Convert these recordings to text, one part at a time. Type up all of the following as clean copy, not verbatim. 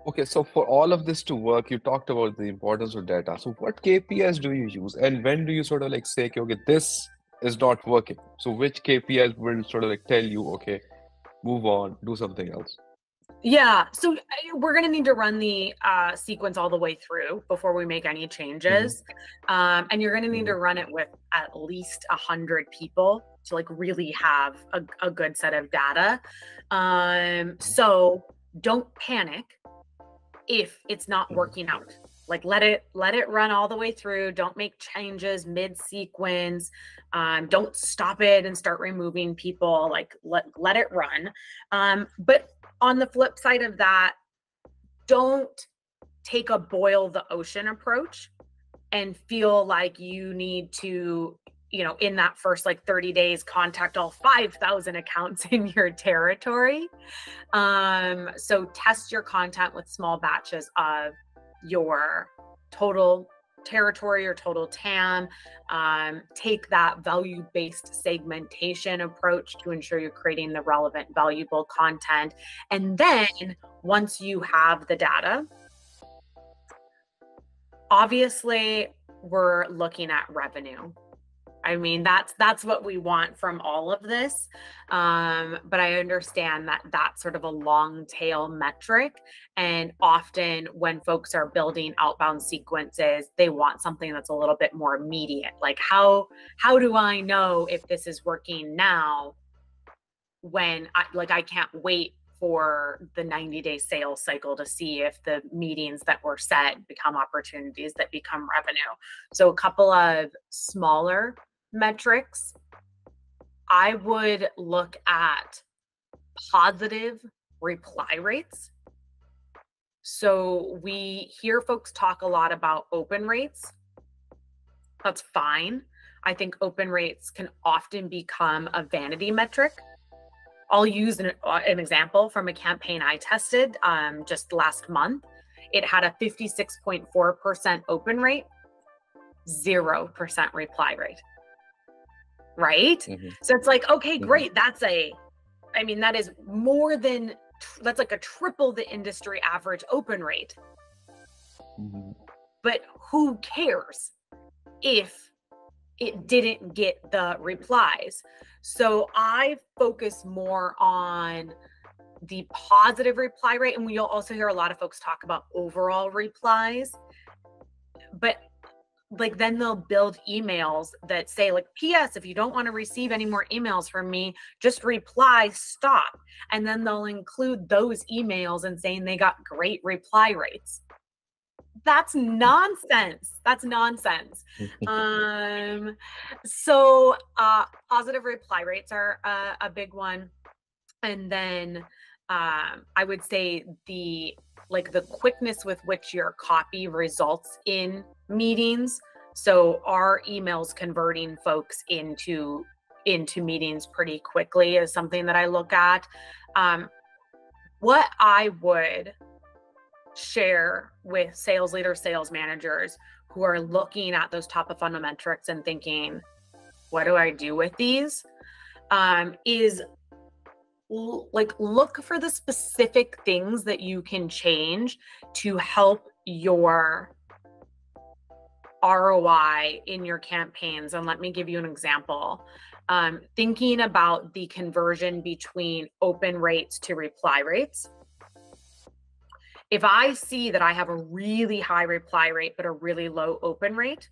Okay, so for all of this to work, you talked about the importance of data. So what KPIs do you use, and when do you sort of like say, okay, okay, this is not working? So which KPIs will sort of like tell you, okay, move on, do something else? Yeah, so we're going to need to run the sequence all the way through before we make any Hmm. changes. And you're going to need Hmm. to run it with at least 100 people to like really have a good set of data. So don't panic if it's not Hmm. working out. Like let it run all the way through. Don't make changes mid sequence. Don't stop it and start removing people. Like let it run. But on the flip side of that, don't take a boil the ocean approach and feel like you need to, in that first like 30 days, contact all 5,000 accounts in your territory. So test your content with small batches of your total territory or total TAM. Take that value-based segmentation approach to ensure you're creating the relevant, valuable content. And then once you have the data, obviously we're looking at revenue. I mean, that's what we want from all of this. But I understand that that's sort of a long tail metric. And often when folks are building outbound sequences, they want something that's a little bit more immediate. Like how do I know if this is working now when I can't wait for the 90-day sales cycle to see if the meetings that were set become opportunities that become revenue. So a couple of smaller metrics, I would look at positive reply rates. So we hear folks talk a lot about open rates. That's fine. I think open rates can often become a vanity metric. I'll use an example from a campaign I tested just last month. It had a 56.4% open rate, 0% reply rate. Right? Hmm. So it's like, okay, Hmm. great. That is more than, that's like a triple the industry average open rate. Hmm. But who cares if it didn't get the replies? So I focus more on the positive reply rate. And you'll also hear a lot of folks talk about overall replies. But like then they'll build emails that say like, PS, if you don't want to receive any more emails from me, just reply stop. And then they'll include those emails and saying they got great reply rates. That's nonsense. That's nonsense. So positive reply rates are a big one. And then I would say the quickness with which your copy results in meetings. So are emails converting folks into meetings pretty quickly is something that I look at. What I would share with sales leaders, sales managers who are looking at those top of funnel metrics and thinking, what do I do with these? Is look for the specific things that you can change to help your ROI in your campaigns. And let me give you an example. Thinking about the conversion between open rates to reply rates. If I see that I have a really high reply rate, but a really low open rate,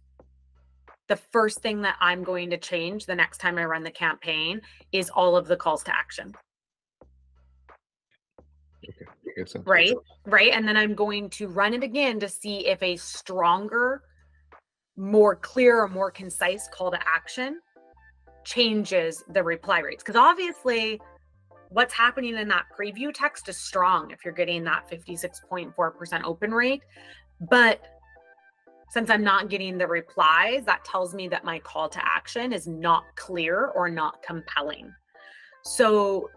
the first thing that I'm going to change the next time I run the campaign is all of the calls to action. Okay, makes sense. Right. And then I'm going to run it again to see if a stronger, more clear, or more concise call to action changes the reply rates. Because obviously what's happening in that preview text is strong if you're getting that 56.4% open rate. But since I'm not getting the replies, that tells me that my call to action is not clear or not compelling. So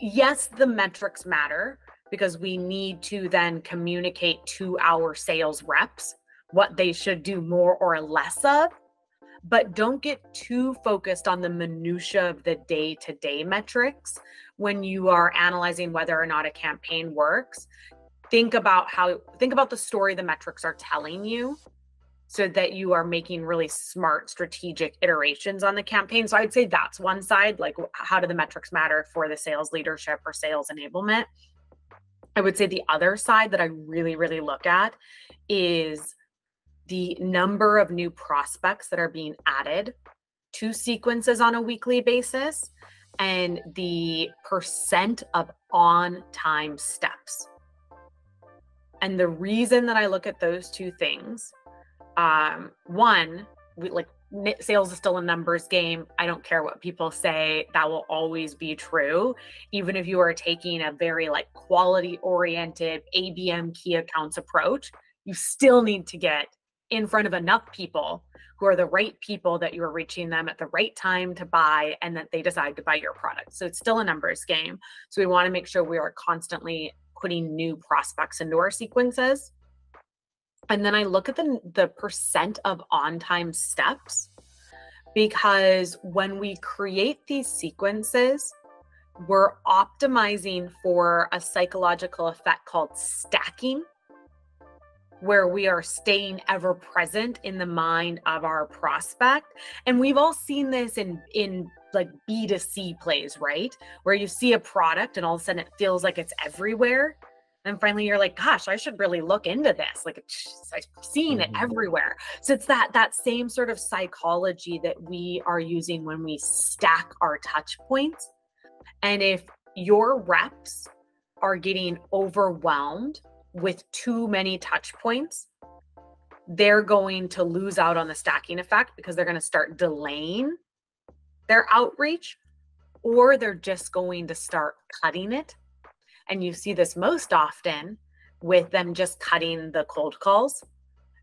yes, the metrics matter because we need to then communicate to our sales reps what they should do more or less of. but don't get too focused on the minutia of the day-to-day metrics when you are analyzing whether or not a campaign works. Think about the story the metrics are telling you, so that you are making really smart strategic iterations on the campaign. So I'd say that's one side, like how do the metrics matter for the sales leadership or sales enablement? I would say the other side that I really, really look at is the number of new prospects that are being added to sequences on a weekly basis and the percent of on-time steps. And the reason that I look at those two things, one, sales is still a numbers game. I don't care what people say. That will always be true. Even if you are taking a very like quality oriented ABM key accounts approach, you still need to get in front of enough people who are the right people that you're reaching them at the right time to buy and that they decide to buy your product. So it's still a numbers game. So we want to make sure we are constantly putting new prospects into our sequences. And then I look at the percent of on-time steps, because when we create these sequences, we're optimizing for a psychological effect called stacking, where we are staying ever present in the mind of our prospect. And we've all seen this in like B2C plays, right? Where you see a product and all of a sudden it feels like it's everywhere. And finally you're like, gosh, I should really look into this. Like I've seen it everywhere. So it's that same sort of psychology that we are using when we stack our touch points. And if your reps are getting overwhelmed with too many touch points, they're going to lose out on the stacking effect because they're going to start delaying their outreach, or they're just going to start cutting it. And you see this most often with them just cutting the cold calls.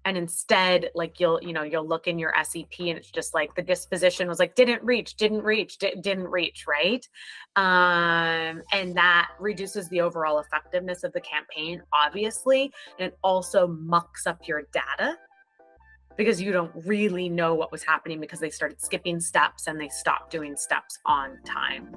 And instead, like you'll look in your SEP and it's just like the disposition was like, didn't reach, right? And that reduces the overall effectiveness of the campaign, obviously. And it also mucks up your data because you don't really know what was happening because they started skipping steps and they stopped doing steps on time.